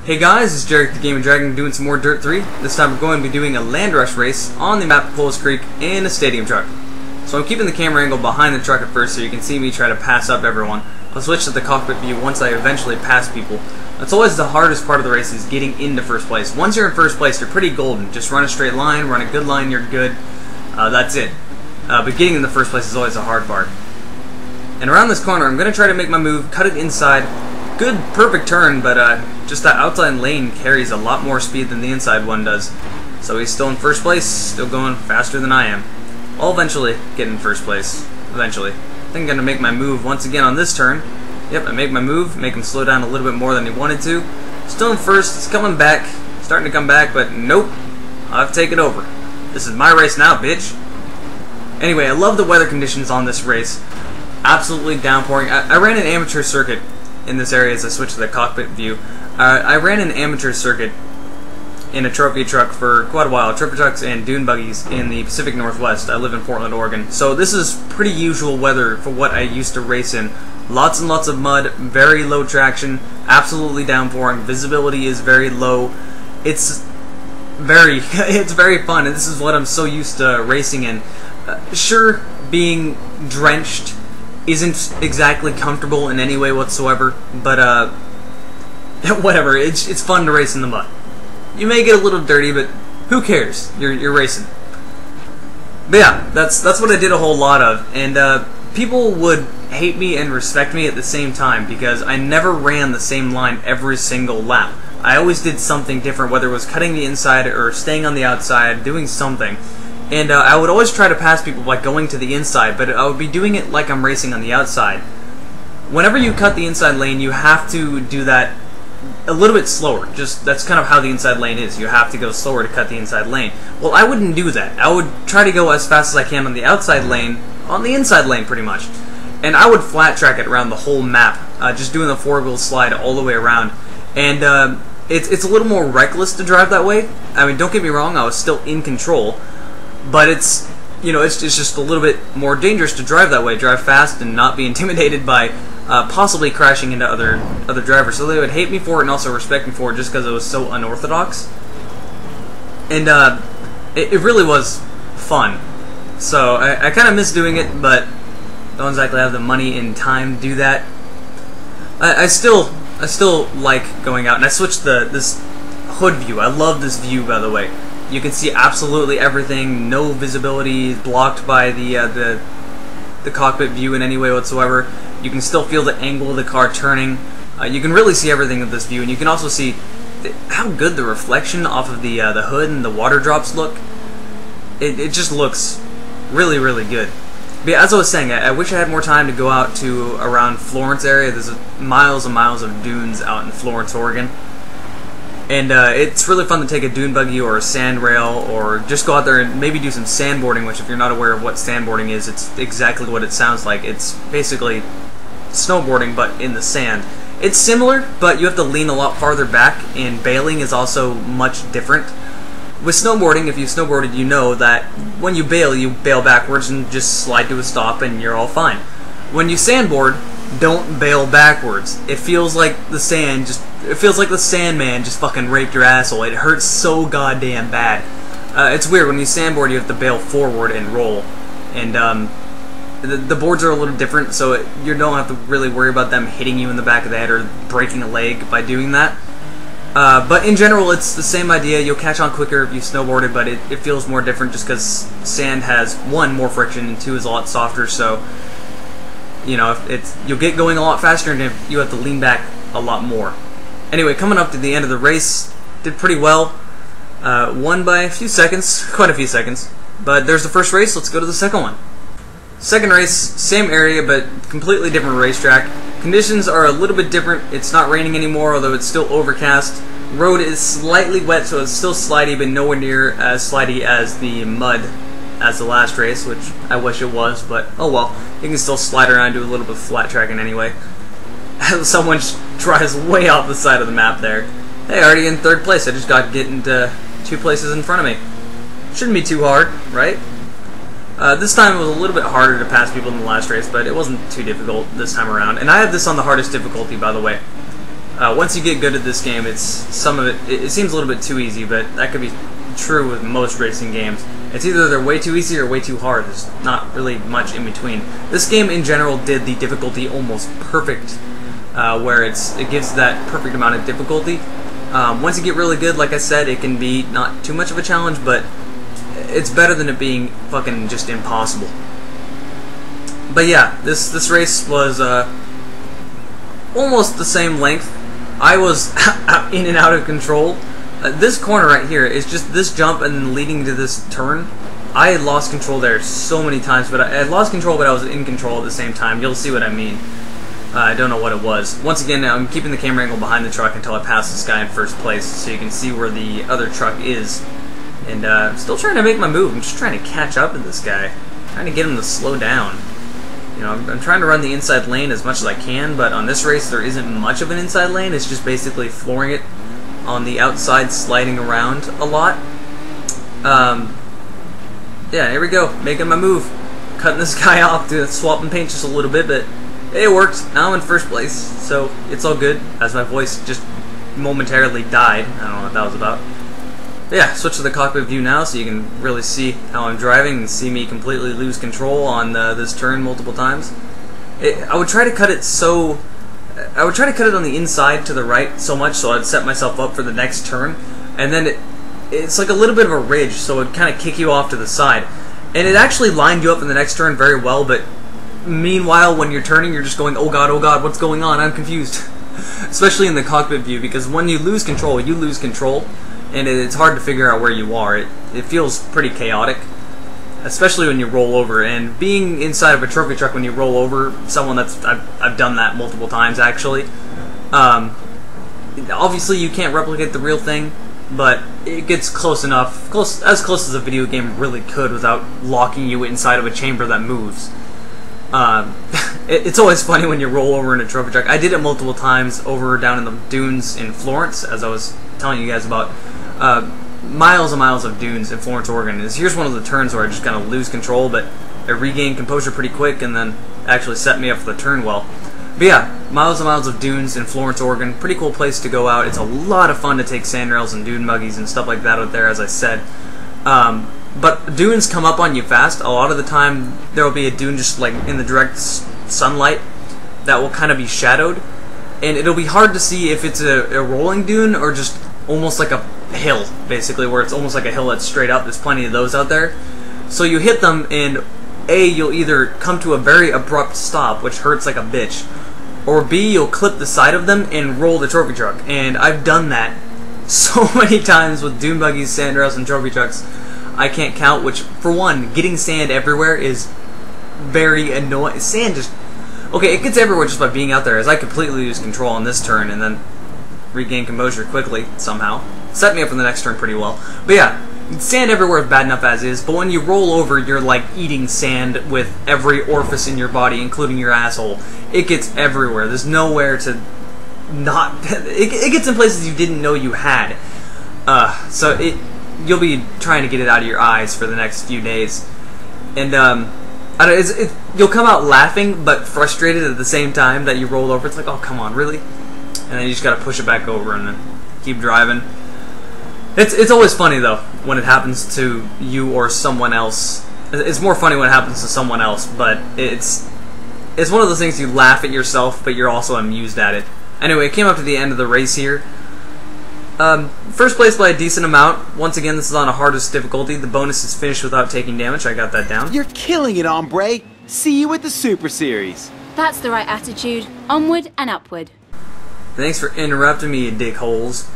Hey guys, it's Jarek the Gaming Dragon doing some more Dirt 3. This time we're going to be doing a Landrush race on the map Coles Creek in a stadium truck. So I'm keeping the camera angle behind the truck at first so you can see me try to pass up everyone. I'll switch to the cockpit view once I eventually pass people. That's always the hardest part of the race, is getting into first place. Once you're in first place, you're pretty golden. Just run a straight line, run a good line, you're good. That's it. But getting in the first place is always a hard part. And around this corner, I'm going to try to make my move, cut it inside. Good, perfect turn, but just that outside lane carries a lot more speed than the inside one does. So he's still in first place, still going faster than I am. I'll eventually get in first place. Eventually. I think I'm going to make my move once again on this turn. Yep, I make my move, make him slow down a little bit more than he wanted to. Still in first, it's coming back, starting to come back, but nope. I've taken over. This is my race now, bitch. Anyway, I love the weather conditions on this race. Absolutely downpouring. I ran an amateur circuit in this area as I switched to the cockpit view. I ran an amateur circuit in a trophy truck for quite a while, trophy trucks and dune buggies in the Pacific Northwest. I live in Portland, Oregon. So this is pretty usual weather for what I used to race in. Lots and lots of mud, very low traction, absolutely downpouring, visibility is very low. It's very fun, and this is what I'm so used to racing in. Sure, being drenched isn't exactly comfortable in any way whatsoever, but whatever, it's fun to race in the mud. You may get a little dirty, but who cares? You're racing. But yeah, that's what I did a whole lot of, and people would hate me and respect me at the same time because I never ran the same line every single lap. I always did something different, whether it was cutting the inside or staying on the outside, doing something. And I would always try to pass people by going to the inside, but I would be doing it like I'm racing on the outside. Whenever you cut the inside lane, you have to do that a little bit slower. Just that's kind of how the inside lane is. You have to go slower to cut the inside lane. Well, I wouldn't do that. I would try to go as fast as I can on the outside lane, on the inside lane pretty much. And I would flat track it around the whole map, just doing the four-wheel slide all the way around. And it's a little more reckless to drive that way. I mean, don't get me wrong, I was still in control. But it's, you know, it's just a little bit more dangerous to drive that way. Drive fast and not be intimidated by possibly crashing into other drivers. So they would hate me for it and also respect me for it just because it was so unorthodox. And it really was fun. So I kind of miss doing it, but don't exactly have the money and time to do that. I still like going out, and I switched this hood view. I love this view, by the way. You can see absolutely everything, no visibility blocked by the cockpit view in any way whatsoever. You can still feel the angle of the car turning. You can really see everything with this view, and you can also see how good the reflection off of the hood and the water drops look. It just looks really, really good. But yeah, as I was saying, I wish I had more time to go out to around Florence area. There's miles and miles of dunes out in Florence, Oregon. And it's really fun to take a dune buggy or a sand rail, or just go out there and maybe do some sandboarding, which if you're not aware of what sandboarding is, it's exactly what it sounds like. It's basically snowboarding, but in the sand. It's similar, but you have to lean a lot farther back, and bailing is also much different. With snowboarding, if you've snowboarded, you know that when you bail backwards and just slide to a stop and you're all fine. When you sandboard, don't bail backwards. It feels like the Sandman just fucking raped your asshole. It hurts so goddamn bad. It's weird, when you sandboard you have to bail forward and roll. And the boards are a little different, so you don't have to really worry about them hitting you in the back of the head or breaking a leg by doing that. But in general, it's the same idea. You'll catch on quicker if you snowboarded, but it feels more different just because sand has, one, more friction, and two, is a lot softer, so you know, you'll get going a lot faster, and you have to lean back a lot more. Anyway, coming up to the end of the race, did pretty well. Won by a few seconds, quite a few seconds. But there's the first race, let's go to the second one. Second race, same area, but completely different racetrack. Conditions are a little bit different. It's not raining anymore, although it's still overcast. Road is slightly wet, so it's still slidey, but nowhere near as slidey as the mud as the last race, which I wish it was, but oh well. You can still slide around and do a little bit of flat tracking anyway. Someone drives way off the side of the map there. Hey, already in third place. I just got get into 2 places in front of me. Shouldn't be too hard, right? This time it was a little bit harder to pass people in the last race, but it wasn't too difficult this time around. And I have this on the hardest difficulty, by the way. Once you get good at this game, some of it seems a little bit too easy, but that could be true with most racing games. It's either they're way too easy or way too hard. There's not really much in between. This game in general did the difficulty almost perfect, where it gives that perfect amount of difficulty. Once you get really good, like I said, it can be not too much of a challenge, but it's better than it being fucking just impossible. But yeah, this race was almost the same length. I was in and out of control. This corner right here is just this jump and then leading to this turn. I had lost control there so many times, but I had lost control, but I was in control at the same time. You'll see what I mean. I don't know what it was. Once again, I'm keeping the camera angle behind the truck until I pass this guy in first place, so you can see where the other truck is. And still trying to make my move. I'm just trying to catch up with this guy, trying to get him to slow down. You know, I'm trying to run the inside lane as much as I can, but on this race there isn't much of an inside lane. It's just basically flooring it on the outside, sliding around a lot. Yeah, here we go, making my move. Cutting this guy off, swapping paint just a little bit, but it worked. Now I'm in first place, so it's all good, as my voice just momentarily died. I don't know what that was about. But yeah, switch to the cockpit view now so you can really see how I'm driving and see me completely lose control on this turn multiple times. I would try to cut it on the inside to the right so much so I'd set myself up for the next turn, and then it's like a little bit of a ridge, so it'd kind of kick you off to the side. And it actually lined you up in the next turn very well, but meanwhile when you're turning you're just going, oh god, what's going on? I'm confused. Especially in the cockpit view, because when you lose control, and it's hard to figure out where you are. It feels pretty chaotic, especially when you roll over. And being inside of a trophy truck when you roll over someone, I've done that multiple times actually. Obviously you can't replicate the real thing, but it gets close enough, as close as a video game really could without locking you inside of a chamber that moves. It's always funny when you roll over in a trophy truck. I did it multiple times over down in the dunes in Florence, as I was telling you guys about. Miles and miles of dunes in Florence, Oregon. Here's one of the turns where I just kind of lose control, but I regained composure pretty quick and then actually set me up for the turn well. But yeah, miles and miles of dunes in Florence, Oregon. Pretty cool place to go out. It's a lot of fun to take sandrails and dune buggies and stuff like that out there, as I said. But dunes come up on you fast. A lot of the time there will be a dune just like in the direct sunlight that will kind of be shadowed, and it'll be hard to see if it's a rolling dune or just almost like a hill, basically, where it's almost like a hill that's straight up. There's plenty of those out there. So you hit them, and A, you'll either come to a very abrupt stop, which hurts like a bitch, or B, you'll clip the side of them and roll the trophy truck. And I've done that so many times with dune buggies, sandrails, and trophy trucks. I can't count, which, for one, getting sand everywhere is very annoying. Sand just... Okay, it gets everywhere just by being out there, as I completely lose control on this turn and then regain composure quickly, somehow. Set me up for the next turn pretty well. But yeah, sand everywhere is bad enough as is, but when you roll over, you're like eating sand with every orifice in your body, including your asshole. It gets everywhere. There's nowhere to not... It gets in places you didn't know you had. So you'll be trying to get it out of your eyes for the next few days. And, you'll come out laughing, but frustrated at the same time that you roll over. It's like, oh, come on, really? And then you just gotta push it back over and then keep driving. It's always funny, though, when it happens to you or someone else. It's more funny when it happens to someone else, but it's one of those things you laugh at yourself, but you're also amused at it. Anyway, it came up to the end of the race here. First place by a decent amount. Once again, this is on a hardest difficulty. The bonus is finished without taking damage. I got that down. You're killing it, hombre. See you at the Super Series. That's the right attitude. Onward and upward. Thanks for interrupting me, you dickholes.